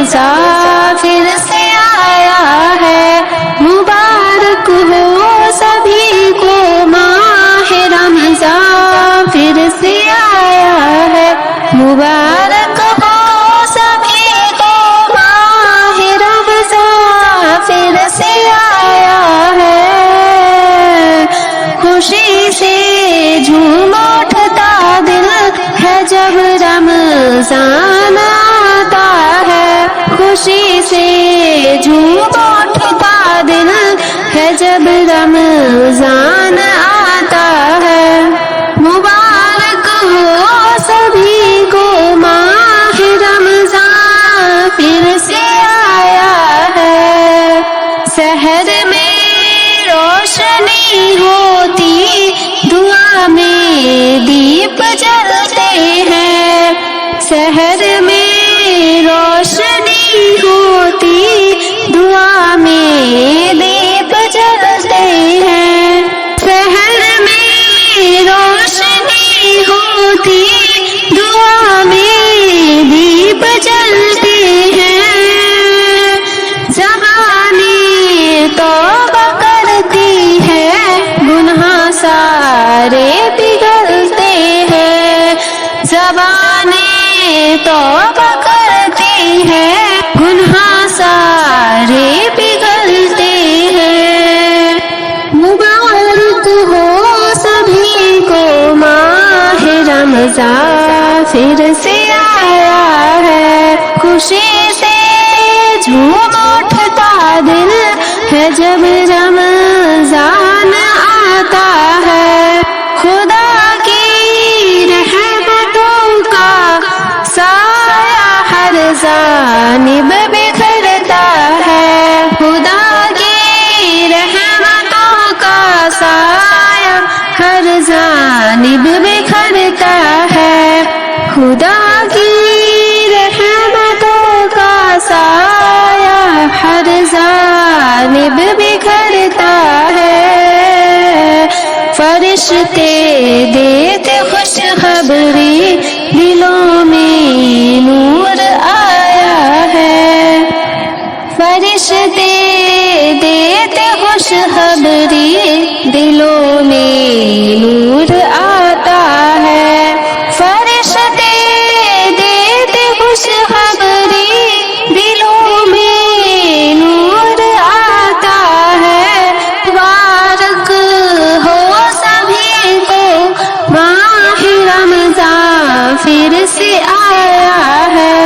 رمضان پھر سے آیا ہے، مبارک ہو سبھی کو ماہ رمضان پھر سے آیا ہے، مبارک ہو سبھی کو ماہ رمضان پھر سے آیا ہے، خوشی سے جھوم اٹھتا دل ہے جب رمضان آتا ہے، خوشی سے جھوم اٹھتا دل ہے جب رمضان آتا ہے، مبارک ہو سبھی کو ماہ رمضان پھر سے آیا ہے، سحر میں روشنی ہوتی دعا میں دیپ جلتے ہیں، سحر میں روشنی ہوتی دعا میں دیپ جلتے ہیں، سحر میں روشنی ہوتی دعا میں دیپ جلتے ہیں، زبانیں توبہ کرتی ہے گناہ سارے پگھلتے ہیں، زبانیں توبہ کرتی ہے گناہ سارے پگھلتے ہیں، مبارک ہو سبھی کو ماہ رمضان پھر سے آیا ہے، خوشی سے جھوم اٹھتا دل ہے جب رمضان آتا ہے، خدا کی رحمتوں کا سایہ ہر جانب بکھرتا ہے، خدا کی رحمتوں کا سایہ ہر جانب بکھرتا ہے، خدا کی رحمتوں کا سایہ ہر جانب بکھرتا ہے، فرشتے دیتے خوشخبری دلوں میں نور آیا ہے، فرشتے دیتے خوشخبری دلوں میں نور آتا ہے، فرشتے دیتے خوشخبری دلوں میں نور آتا ہے، مبارک ہو سبھی کو ماہ رمضان پھر سے آیا ہے،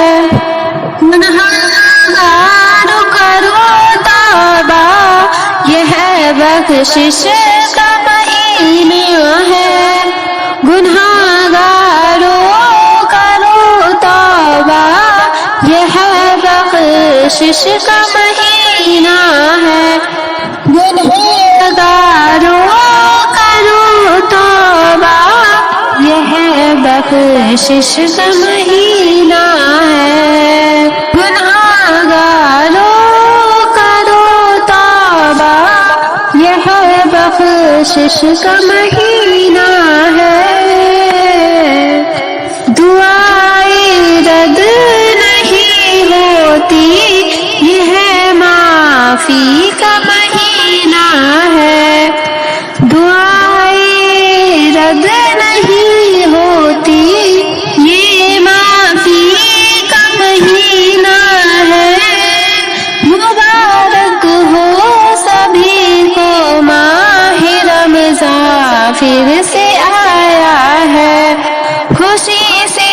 گنہگاروں کرو توبہ یہ ہے بخشش کا مہینہ ہے، گنہگاروں کرو توبہ یہ ہے بخشش کا مہینہ ہے، گنہگاروں کرو توبہ یہ ہے بخشش کا مہینہ ہے، گنہگاروں کرو توبہ یہ ہے بخشش کا مہینہ ہے، دعائیں رد نہیں ہوتی یہ ہے معافی کا مہینہ ہے، دعائیں رد نہیں ہوتی یہ معافی کا مہینہ ہے، مبارک ہو سبھی کو ماہ رمضان پھر سے آیا ہے، خوشی سے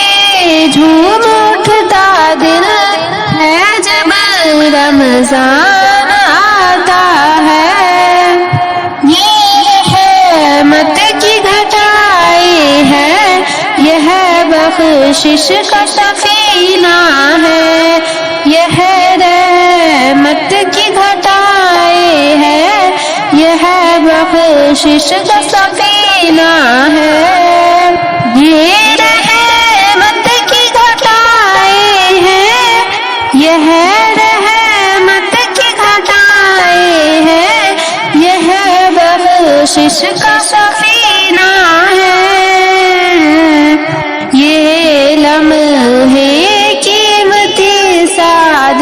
جھوم اٹھتا دل ہے جب رمضان آتا ہے، یہ رحمت کی گھٹائی ہے یہ ہے بخشش کا سفینہ ہے، یہ ہے رحمت کی گھٹائی ہے یہ ہے بخشش کا سفینہ ہے، یہ رحمت کی گھٹائی ہے یہ ہے رحمت کی گھٹائی ہے یہ ہے بخشش کا سفینہ ہے، یہ لمحے قیمتی سعادت